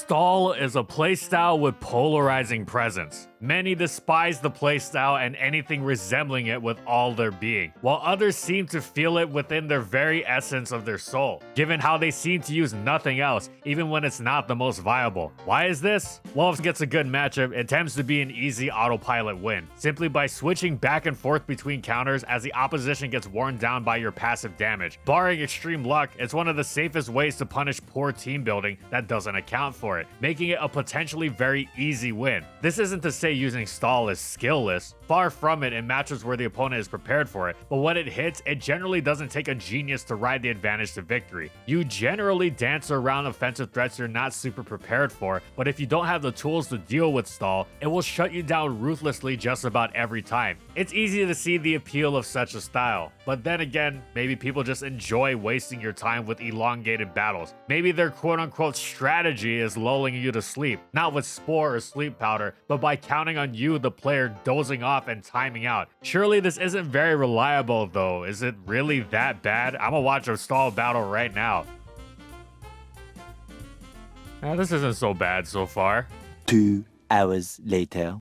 Stall is a playstyle with polarizing presence. Many despise the playstyle and anything resembling it with all their being, while others seem to feel it within their very essence of their soul, given how they seem to use nothing else, even when it's not the most viable. Why is this? Well, if it gets a good matchup, it tends to be an easy autopilot win, simply by switching back and forth between counters as the opposition gets worn down by your passive damage. Barring extreme luck, it's one of the safest ways to punish poor team building that doesn't account for it, making it a potentially very easy win. This isn't to say using stall is skillless, far from it in matches where the opponent is prepared for it, but when it hits, it generally doesn't take a genius to ride the advantage to victory. You generally dance around offensive threats you're not super prepared for, but if you don't have the tools to deal with stall, it will shut you down ruthlessly just about every time. It's easy to see the appeal of such a style, but then again, maybe people just enjoy wasting your time with elongated battles. Maybe their quote-unquote strategy is lulling you to sleep, not with spore or sleep powder, but by counting on you, the player, dozing off and timing out. Surely this isn't very reliable though. Is it really that bad? I'm gonna watch a stall battle right now. This isn't so bad so far. 2 hours later.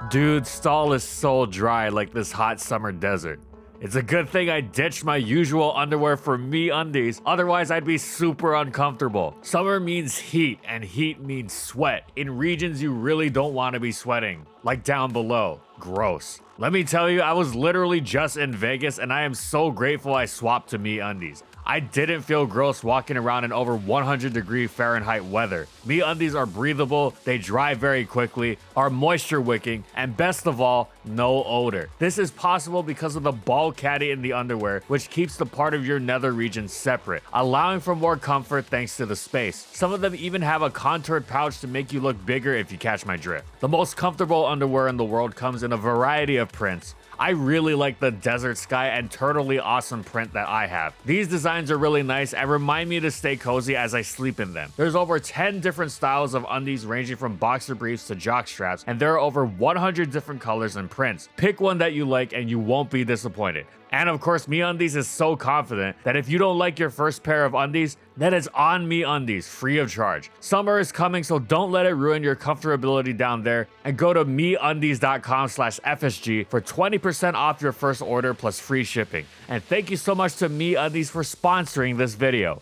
Dude, stall is so dry like this hot summer desert. It's a good thing I ditched my usual underwear for MeUndies, otherwise I'd be super uncomfortable. Summer means heat, and heat means sweat, in regions you really don't want to be sweating, like down below. Gross. Let me tell you, I was literally just in Vegas and I am so grateful I swapped to MeUndies. I didn't feel gross walking around in over 100-degree Fahrenheit weather. MeUndies are breathable, they dry very quickly, are moisture wicking, and best of all, no odor. This is possible because of the ball caddy in the underwear, which keeps the part of your nether region separate, allowing for more comfort thanks to the space. Some of them even have a contoured pouch to make you look bigger if you catch my drift. The most comfortable underwear in the world comes in a variety of prints. I really like the desert sky and turtly awesome print that I have. These designs are really nice and remind me to stay cozy as I sleep in them. There's over 10 different styles of undies ranging from boxer briefs to jock straps, and there are over 100 different colors and prints. Pick one that you like and you won't be disappointed. And of course, MeUndies is so confident that if you don't like your first pair of undies, that is on MeUndies, free of charge. Summer is coming, so don't let it ruin your comfortability down there. And go to MeUndies.com/FSG for 20% off your first order plus free shipping. And thank you so much to MeUndies for sponsoring this video.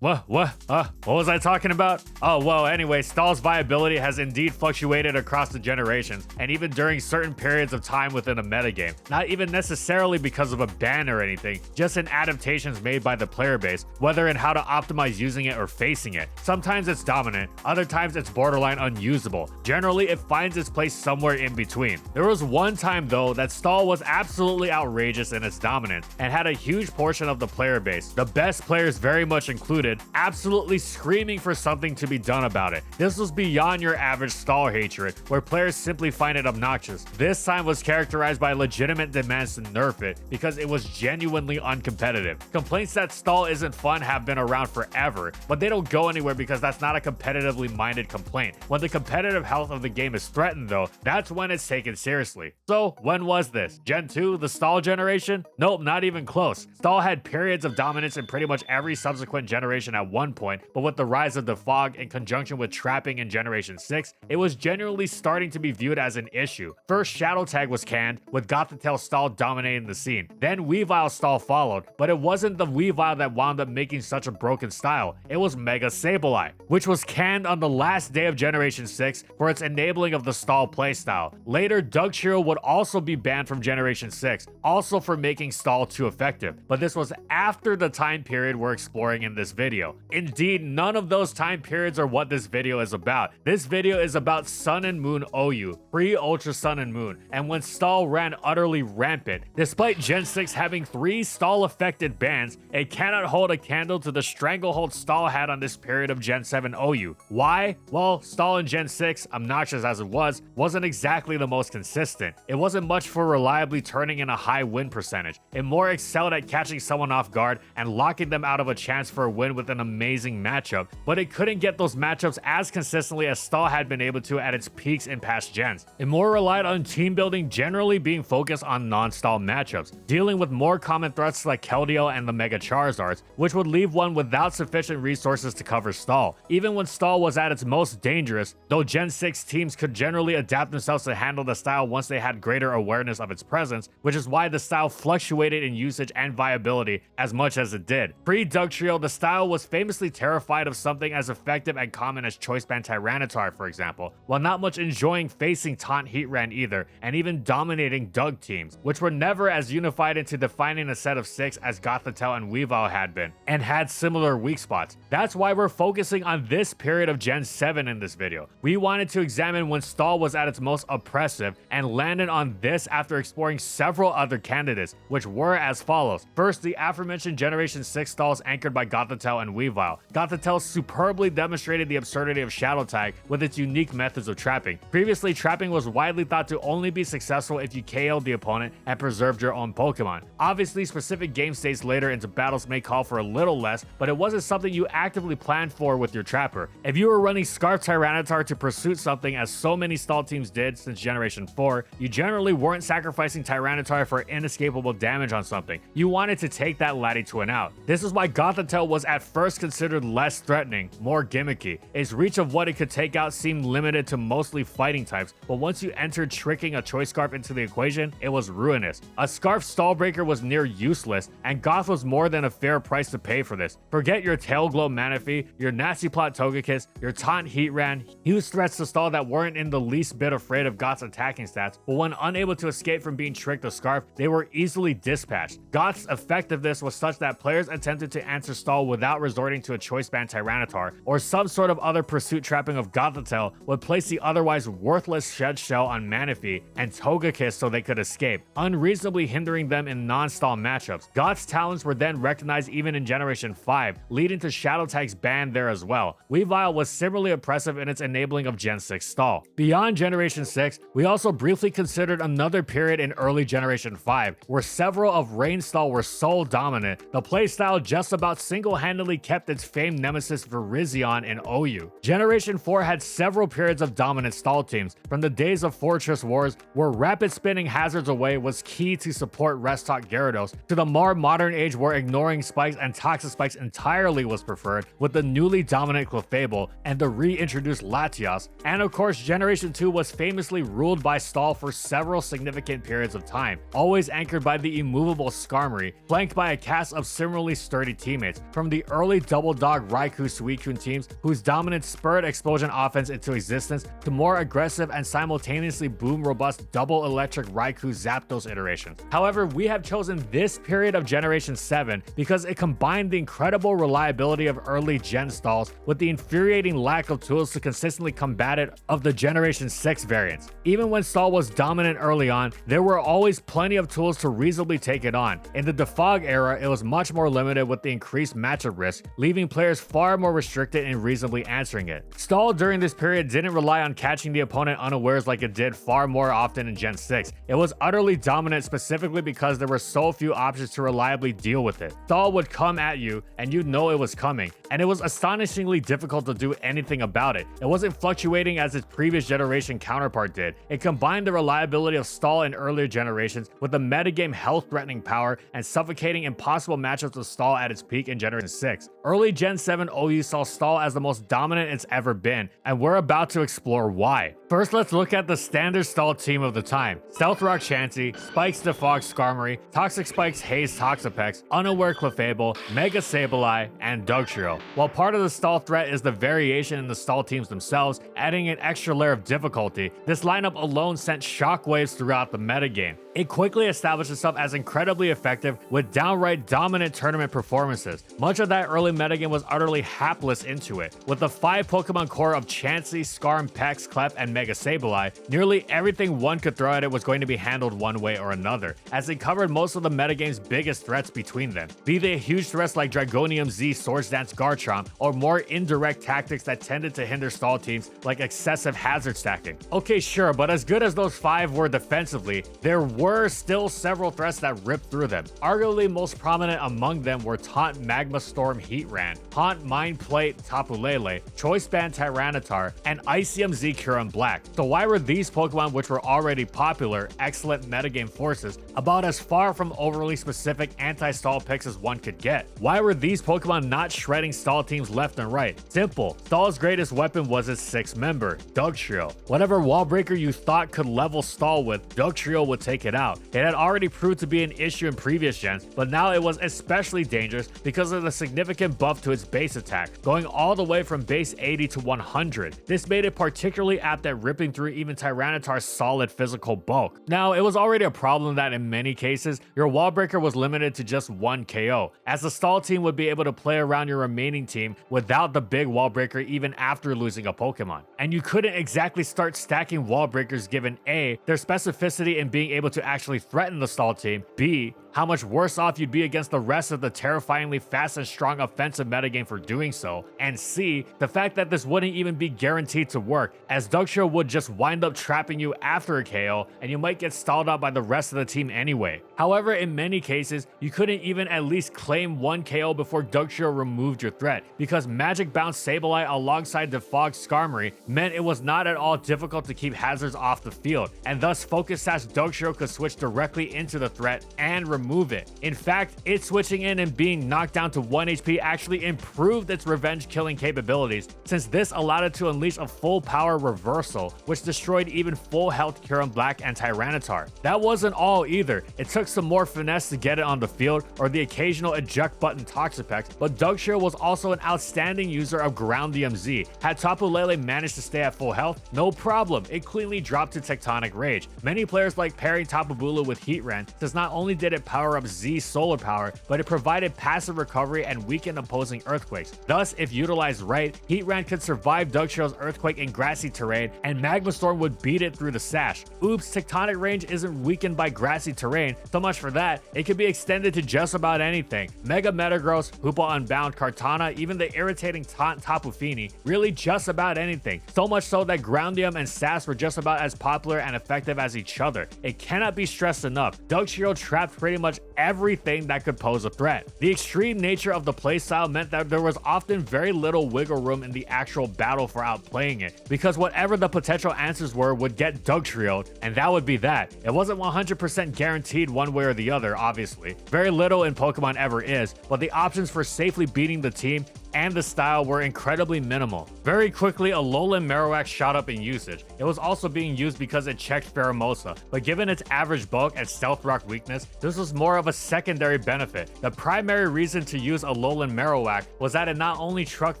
What was I talking about? Oh, well, anyway, stall's viability has indeed fluctuated across the generations, and even during certain periods of time within a metagame. Not even necessarily because of a ban or anything, just in adaptations made by the player base, whether in how to optimize using it or facing it. Sometimes it's dominant, other times it's borderline unusable. Generally, it finds its place somewhere in between. There was one time, though, that stall was absolutely outrageous in its dominance, and had a huge portion of the player base, the best players very much included, absolutely screaming for something to be done about it. This was beyond your average stall hatred, where players simply find it obnoxious. This time was characterized by legitimate demands to nerf it because it was genuinely uncompetitive. Complaints that stall isn't fun have been around forever, but they don't go anywhere because that's not a competitively minded complaint. When the competitive health of the game is threatened though, that's when it's taken seriously. So when was this? Gen 2, the stall generation? Nope, not even close. Stall had periods of dominance in pretty much every subsequent generation at one point, but with the rise of the fog in conjunction with trapping in Generation 6, it was genuinely starting to be viewed as an issue. First, Shadow Tag was canned, with Gothitail stall dominating the scene. Then Weavile stall followed, but it wasn't the Weavile that wound up making such a broken style. It was Mega Sableye, which was canned on the last day of Generation 6 for its enabling of the stall playstyle. Later, Dugtrio would also be banned from Generation 6, also for making stall too effective, but this was after the time period we're exploring in this video. Indeed, none of those time periods are what this video is about. This video is about Sun and Moon OU, pre-Ultra Sun and Moon, and when stall ran utterly rampant. Despite Gen 6 having 3 stall-affected bans, it cannot hold a candle to the stranglehold stall had on this period of Gen 7 OU. Why? Well, stall in Gen 6, obnoxious as it was, wasn't exactly the most consistent. It wasn't much for reliably turning in a high win percentage. It more excelled at catching someone off guard and locking them out of a chance for a win win with an amazing matchup, but it couldn't get those matchups as consistently as Stall had been able to at its peaks in past gens. It more relied on team building, generally being focused on non-Stall matchups, dealing with more common threats like Keldeo and the Mega Charizards, which would leave one without sufficient resources to cover Stall. Even when Stall was at its most dangerous, though Gen 6 teams could generally adapt themselves to handle the style once they had greater awareness of its presence, which is why the style fluctuated in usage and viability as much as it did. Pre-Dugtrio, the style was famously terrified of something as effective and common as Choice Band Tyranitar, for example, while not much enjoying facing Taunt Heatran either, and even dominating Doug teams, which were never as unified into defining a set of 6 as Gothitelle and Weavile had been, and had similar weak spots. That's why we're focusing on this period of Gen 7 in this video. We wanted to examine when Stall was at its most oppressive, and landed on this after exploring several other candidates, which were as follows. First, the aforementioned Generation 6 stalls anchored by Gothitelle and Weavile. Gothitelle superbly demonstrated the absurdity of Shadow Tag with its unique methods of trapping. Previously, trapping was widely thought to only be successful if you KO'd the opponent and preserved your own Pokemon. Obviously, specific game states later into battles may call for a little less, but it wasn't something you actively planned for with your trapper. If you were running Scarf Tyranitar to pursue something, as so many stall teams did since Generation 4, you generally weren't sacrificing Tyranitar for inescapable damage on something. You wanted to take that laddie to an out. This is why Gothitelle was at first considered less threatening, more gimmicky. Its reach of what it could take out seemed limited to mostly fighting types, but once you entered tricking a Choice Scarf into the equation, it was ruinous. A Scarf stall breaker was near useless, and Goth was more than a fair price to pay for this. Forget your Tail Glow Manaphy, your Nasty Plot Togekiss, your Taunt Heatran, huge threats to stall that weren't in the least bit afraid of Goth's attacking stats, but when unable to escape from being tricked with Scarf, they were easily dispatched. Goth's effectiveness was such that players attempted to answer stall without resorting to a Choice Band Tyranitar, or some sort of other pursuit trapping of Gothitelle would place the otherwise worthless Shed Shell on Manaphy and Togekiss so they could escape, unreasonably hindering them in non-stall matchups. Goth's talents were then recognized even in Generation 5, leading to Shadow Tag's ban there as well. Weavile was similarly oppressive in its enabling of Gen 6 stall. Beyond Generation 6, we also briefly considered another period in early Generation 5, where several of Rain stall were so dominant, the playstyle just about single-handedly kept its famed nemesis Virizion in OU. Generation 4 had several periods of dominant stall teams, from the days of Fortress Wars, where rapid spinning hazards away was key to support Restock Gyarados, to the more modern age where ignoring spikes and toxic spikes entirely was preferred, with the newly dominant Clefable and the reintroduced Latios, and of course Generation 2 was famously ruled by stall for several significant periods of time, always anchored by the immovable Skarmory, flanked by a cast of similarly sturdy teammates, from the early Double Dog Raikou Suicune teams whose dominance spurred Explosion offense into existence, to more aggressive and simultaneously boom robust Double Electric Raikou Zapdos iterations. However, we have chosen this period of Generation 7 because it combined the incredible reliability of early gen stalls with the infuriating lack of tools to consistently combat it of the Generation 6 variants. Even when stall was dominant early on, there were always plenty of tools to reasonably take it on. In the Defog era, it was much more limited with the increased matchup risk, leaving players far more restricted in reasonably answering it. Stall during this period didn't rely on catching the opponent unawares like it did far more often in Gen 6. It was utterly dominant specifically because there were so few options to reliably deal with it. Stall would come at you and you'd know it was coming, and it was astonishingly difficult to do anything about it. It wasn't fluctuating as its previous generation counterpart did. It combined the reliability of stall in earlier generations with the metagame health-threatening power and suffocating impossible matchups of stall at its peak in Generation 6. Early Gen 7 OU saw stall as the most dominant it's ever been, and we're about to explore why. First, let's look at the standard stall team of the time. Stealth Rock Chansey, Spikes Defog Skarmory, Toxic Spikes Haze Toxapex, Unaware Clefable, Mega Sableye, and Dugtrio. While part of the stall threat is the variation in the stall teams themselves, adding an extra layer of difficulty, this lineup alone sent shockwaves throughout the metagame. It quickly established itself as incredibly effective with downright dominant tournament performances. Much of that early metagame was utterly hapless into it, with the 5 Pokemon core of Chansey, Skarm, Pex, Clef, and Mega Mega Sableye, nearly everything one could throw at it was going to be handled one way or another, as it covered most of the metagame's biggest threats between them, be they huge threats like Dragonium Z Swords Dance Garchomp, or more indirect tactics that tended to hinder stall teams like excessive hazard stacking. Okay, sure, but as good as those 5 were defensively, there were still several threats that ripped through them. Arguably most prominent among them were Taunt Magma Storm Heatran, Haunt Mind Plate Tapu Lele, Choice Band Tyranitar, and Icium Z Kyurem Black. So why were these Pokemon, which were already popular, excellent metagame forces, about as far from overly specific anti-stall picks as one could get? Why were these Pokemon not shredding stall teams left and right? Simple. Stall's greatest weapon was its 6th member, Dugtrio. Whatever wall breaker you thought could level Stall with, Dugtrio would take it out. It had already proved to be an issue in previous gens, but now it was especially dangerous because of the significant buff to its base attack, going all the way from base 80 to 100. This made it particularly apt at ripping through even Tyranitar's solid physical bulk. Now, it was already a problem that in many cases, your wall breaker was limited to just 1 KO, as the stall team would be able to play around your remaining team without the big wall breaker even after losing a Pokemon. And you couldn't exactly start stacking wall breakers given A, their specificity in being able to actually threaten the stall team, B, how much worse off you'd be against the rest of the terrifyingly fast and strong offensive metagame for doing so, and C, the fact that this wouldn't even be guaranteed to work, as Dugtrio would just wind up trapping you after a KO, and you might get stalled out by the rest of the team anyway. However, in many cases, you couldn't even at least claim 1 KO before Dugtrio removed your threat, because Magic Bounce Sableye alongside Defog Skarmory meant it was not at all difficult to keep hazards off the field, and thus Focus Sash Dugtrio could switch directly into the threat and remove it. In fact, it switching in and being knocked down to 1 HP actually improved its revenge killing capabilities, since this allowed it to unleash a full power reversal, which destroyed even full health Kyurem Black and Tyranitar. That wasn't all either. It took some more finesse to get it on the field, or the occasional eject button Toxapex, but Dugtrio was also an outstanding user of Groundium Z. Had Tapu Lele managed to stay at full health, no problem, it cleanly dropped to Tectonic Rage. Many players like pairing Tapu Bulu with Heatran, since not only did it power up Z's solar power, but it provided passive recovery and weakened opposing earthquakes. Thus, if utilized right, Heatran could survive Dugtrio's earthquake in grassy terrain, and Magma Storm would beat it through the sash. Oops, Tectonic Range isn't weakened by grassy terrain, so much for that, it could be extended to just about anything. Mega Metagross, Hoopa Unbound, Kartana, even the irritating Taunt Tapu Fini, really just about anything. So much so that Groundium and Sass were just about as popular and effective as each other. It cannot be stressed enough, Dugtrio trapped pretty much everything that could pose a threat. The extreme nature of the playstyle meant that there was often very little wiggle room in the actual battle for outplaying it, because whatever the potential answers were would get Dugtrio'd, and that would be that. It wasn't 100% guaranteed one way or the other, obviously. Very little in Pokemon ever is, but the options for safely beating the team and the style were incredibly minimal. Very quickly, Alolan Marowak shot up in usage. It was also being used because it checked Pheromosa, but given its average bulk and Stealth Rock weakness, this was more of a secondary benefit. The primary reason to use Alolan Marowak was that it not only trucked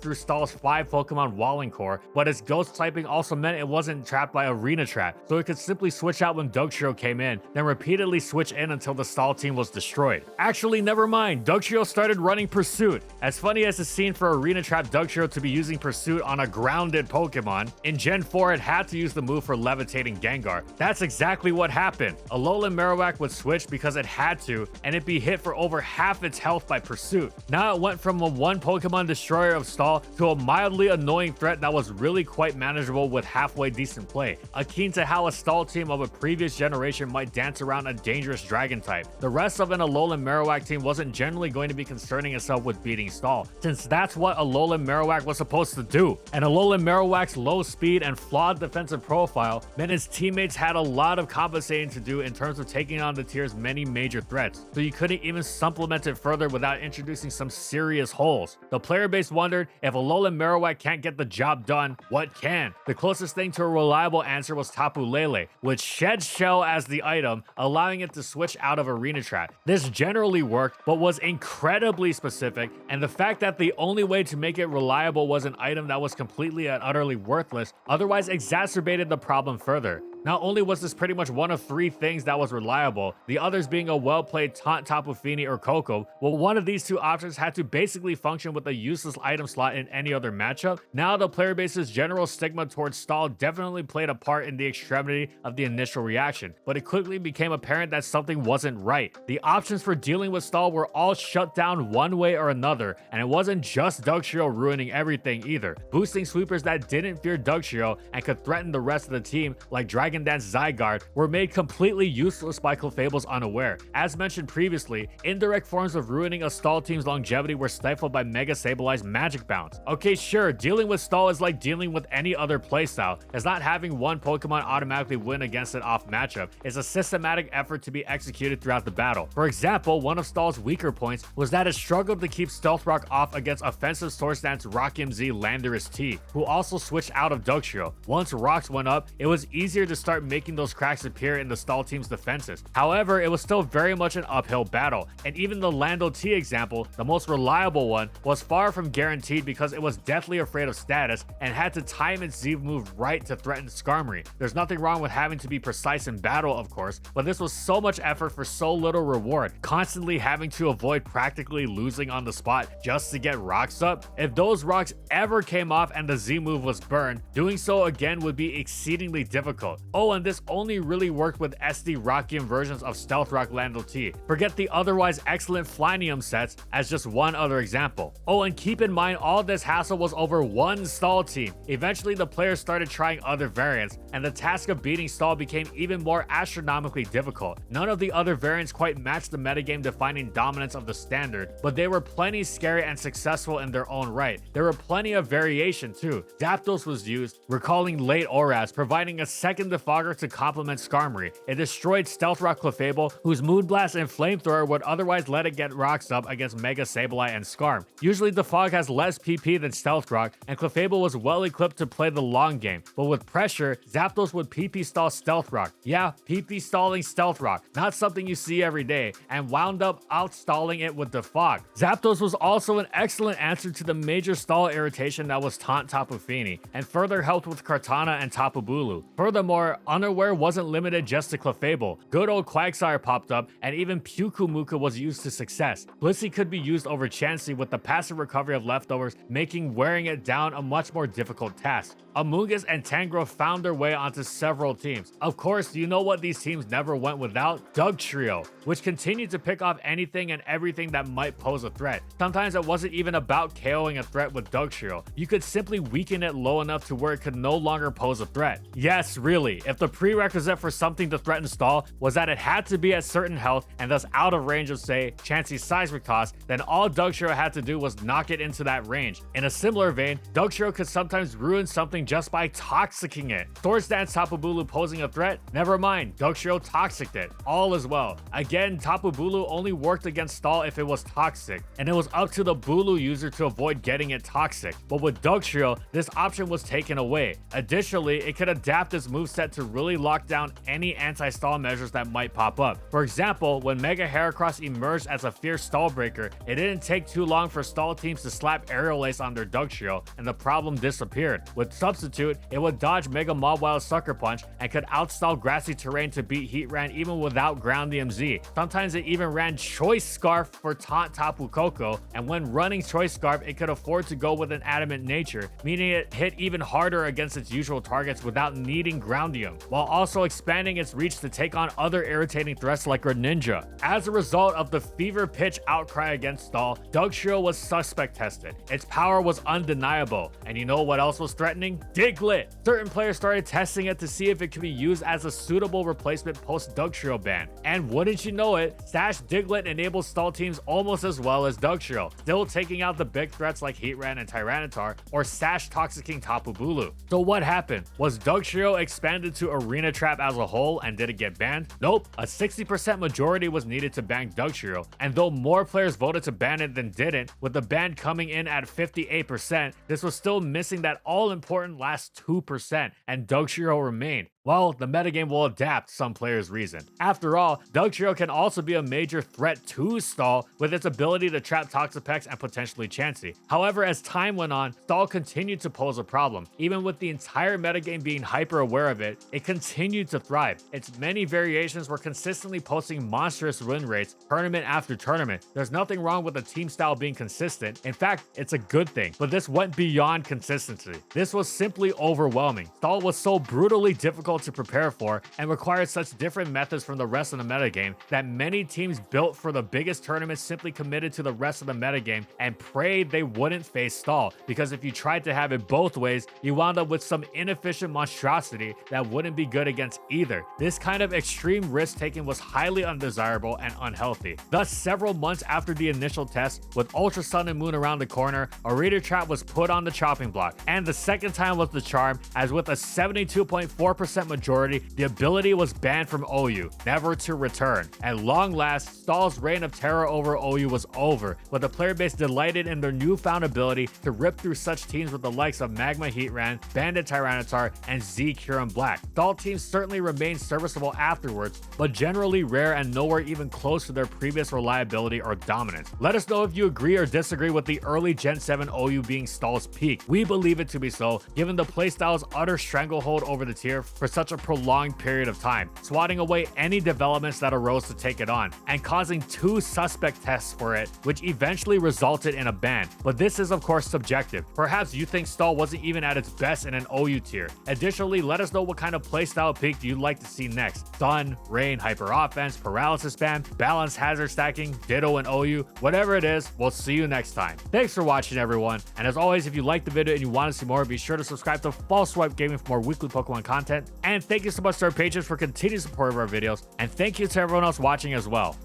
through Stall's 5 Pokemon Walling Core, but its ghost typing also meant it wasn't trapped by Arena Trap, so it could simply switch out when Dugtrio came in, then repeatedly switch in until the Stall team was destroyed. Actually, never mind, Dugtrio started running Pursuit. As funny as the scene for Arena Trap Dugtrio to be using Pursuit on a grounded Pokemon, in Gen 4 it had to use the move for Levitating Gengar. That's exactly what happened. Alolan Marowak would switch because it had to, and it'd be hit for over half its health by Pursuit. Now it went from a 1 Pokemon destroyer of Stall to a mildly annoying threat that was really quite manageable with halfway decent play, akin to how a Stall team of a previous generation might dance around a dangerous Dragon type. The rest of an Alolan Marowak team wasn't generally going to be concerning itself with beating Stall, since that's what Alolan Marowak was supposed to do. And Alolan Marowak's low speed and flawed defensive profile meant his teammates had a lot of compensating to do in terms of taking on the tier's many major threats, so you couldn't even supplement it further without introducing some serious holes. The player base wondered, if Alolan Marowak can't get the job done, what can? The closest thing to a reliable answer was Tapu Lele, with Shed Shell as the item, allowing it to switch out of Arena Trap. This generally worked, but was incredibly specific, and the fact that the only way to make it reliable was an item that was completely and utterly worthless otherwise exacerbated the problem further. Not only was this pretty much one of 3 things that was reliable, the others being a well-played taunt Tapu Fini or Coco, well, one of these 2 options had to basically function with a useless item slot in any other matchup. Now the player base's general stigma towards stall definitely played a part in the extremity of the initial reaction, but it quickly became apparent that something wasn't right. The options for dealing with stall were all shut down one way or another, and it wasn't just Dugtrio ruining everything either. Boosting sweepers that didn't fear Dugtrio and could threaten the rest of the team, like Dragon Dance Zygarde, were made completely useless by Clefable's unaware. As mentioned previously, indirect forms of ruining a stall team's longevity were stifled by Mega Sablei's Magic Bounce. Okay, sure, dealing with stall is like dealing with any other playstyle, as not having one Pokemon automatically win against it off matchup is a systematic effort to be executed throughout the battle. For example, one of Stall's weaker points was that it struggled to keep Stealth Rock off against offensive Swords Dance Rock'em Z Landorus T, who also switched out of Dugtrio. Once rocks went up, it was easier to start making those cracks appear in the stall team's defenses. However, it was still very much an uphill battle, and even the Lando T example, the most reliable one, was far from guaranteed because it was deathly afraid of status and had to time its Z move right to threaten Skarmory. There's nothing wrong with having to be precise in battle, of course, but this was so much effort for so little reward, constantly having to avoid practically losing on the spot just to get rocks up. If those rocks ever came off and the Z move was burned, doing so again would be exceedingly difficult. Oh, and this only really worked with SD Rockium versions of Stealth Rock Lando T. Forget the otherwise excellent Flynium sets as just one other example. Oh, and keep in mind all this hassle was over one stall team. Eventually the players started trying other variants, and the task of beating stall became even more astronomically difficult. None of the other variants quite matched the metagame defining dominance of the standard, but they were plenty scary and successful in their own right. There were plenty of variation too. Zapdos was used, recalling late Oras, providing a second defogger to complement Skarmory. It destroyed Stealth Rock Clefable, whose Moonblast and Flamethrower would otherwise let it get rocks up against Mega Sableye and Skarm. Usually Defog has less PP than Stealth Rock, and Clefable was well equipped to play the long game, but with pressure, Zapdos would PP stall Stealth Rock. Yeah, PP stalling Stealth Rock, not something you see every day, and wound up outstalling it with Defog. Zapdos was also an excellent answer to the major stall irritation that was Taunt Tapu Fini, and further helped with Kartana and Tapu Bulu. Furthermore, Unaware wasn't limited just to Clefable. Good old Quagsire popped up, and even Pyukumuka was used to success. Blissey could be used over Chansey with the passive recovery of leftovers, making wearing it down a much more difficult task. Amoonguss and Tangrowth found their way onto several teams. Of course, you know what these teams never went without? Dugtrio, which continued to pick off anything and everything that might pose a threat. Sometimes it wasn't even about KOing a threat with Dugtrio. You could simply weaken it low enough to where it could no longer pose a threat. Yes, really, if the prerequisite for something to threaten stall was that it had to be at certain health and thus out of range of, say, Chansey's Seismic Toss, then all Dugtrio had to do was knock it into that range. In a similar vein, Dugtrio could sometimes ruin something just by toxicking it. Swords Dance Tapu Bulu posing a threat? Never mind, Dugtrio toxicked it. All is well. Again, Tapu Bulu only worked against stall if it was toxic, and it was up to the Bulu user to avoid getting it toxic. But with Dugtrio, this option was taken away. Additionally, it could adapt its moveset to really lock down any anti-stall measures that might pop up. For example, when Mega Heracross emerged as a fierce stall breaker, it didn't take too long for stall teams to slap Aerial Ace on their Dugtrio, and the problem disappeared. With Substitute, it would dodge Mega Mawile Sucker Punch and could outstall Grassy Terrain to beat Heatran even without Ground DMZ. Sometimes it even ran Choice Scarf for Taunt Tapu Koko, and when running Choice Scarf, it could afford to go with an Adamant Nature, meaning it hit even harder against its usual targets without needing Groundium, while also expanding its reach to take on other irritating threats like Greninja. As a result of the fever pitch outcry against stall, Dugtrio was suspect tested. Its power was undeniable, and you know what else was threatening? Diglett! Certain players started testing it to see if it could be used as a suitable replacement post Dugtrio ban, and wouldn't you know it, Sash Diglett enables stall teams almost as well as Dugtrio, still taking out the big threats like Heatran and Tyranitar, or Sash toxicking Tapu Bulu. So what happened? Was Dugtrio expanded to Arena Trap as a whole and did it get banned? Nope, a 60% majority was needed to ban Dugtrio, and though more players voted to ban it than didn't, with the ban coming in at 58%, this was still missing that all-important last 2%, and Dugtrio remained. Well, the metagame will adapt, some players reason. After all, Dugtrio can also be a major threat to Stall with its ability to trap Toxapex and potentially Chansey. However, as time went on, Stall continued to pose a problem. Even with the entire metagame being hyper aware of it, it continued to thrive. Its many variations were consistently posting monstrous win rates tournament after tournament. There's nothing wrong with the team style being consistent. In fact, it's a good thing. But this went beyond consistency. This was simply overwhelming. Stall was so brutally difficult to prepare for and required such different methods from the rest of the metagame that many teams built for the biggest tournaments simply committed to the rest of the metagame and prayed they wouldn't face Stall, because if you tried to have it both ways, you wound up with some inefficient monstrosity that wouldn't be good against either. This kind of extreme risk taking was highly undesirable and unhealthy. Thus, several months after the initial test, with Ultra Sun and Moon around the corner, a Reader Trap was put on the chopping block, and the second time was the charm, as with a 72.4% majority, the ability was banned from OU, never to return. At long last, Stall's reign of terror over OU was over, with the player base delighted in their newfound ability to rip through such teams with the likes of Magma Heatran, Bandit Tyranitar, and Z Kyurem Black. Stall teams certainly remained serviceable afterwards, but generally rare and nowhere even close to their previous reliability or dominance. Let us know if you agree or disagree with the early Gen 7 OU being Stall's peak. We believe it to be so, given the playstyle's utter stranglehold over the tier for such a prolonged period of time, swatting away any developments that arose to take it on, and causing 2 suspect tests for it, which eventually resulted in a ban. But this is of course subjective. Perhaps you think Stall wasn't even at its best in an OU tier. Additionally, let us know what kind of playstyle peak you'd like to see next. Stun, Rain, Hyper Offense, Paralysis Spam, Balanced Hazard Stacking, Ditto and OU, whatever it is, we'll see you next time. Thanks for watching everyone, and as always, if you liked the video and you want to see more, be sure to subscribe to False Swipe Gaming for more weekly Pokemon content, and thank you so much to our patrons for continued support of our videos, and thank you to everyone else watching as well.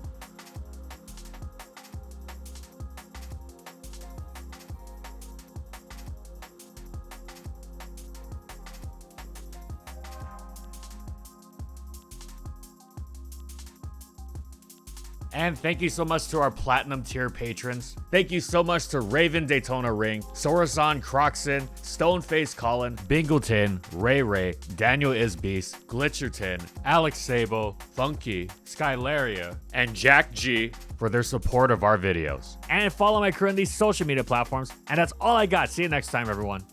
And thank you so much to our platinum tier patrons. Thank you so much to Raven Daytona Ring, Sorazan Croxon, Stoneface Colin, Bingleton, Ray, Daniel Isbeast, Glitcherton, Alex Sabo, Funky, Skylaria, and Jack G for their support of our videos. And follow my crew on these social media platforms. And that's all I got. See you next time, everyone.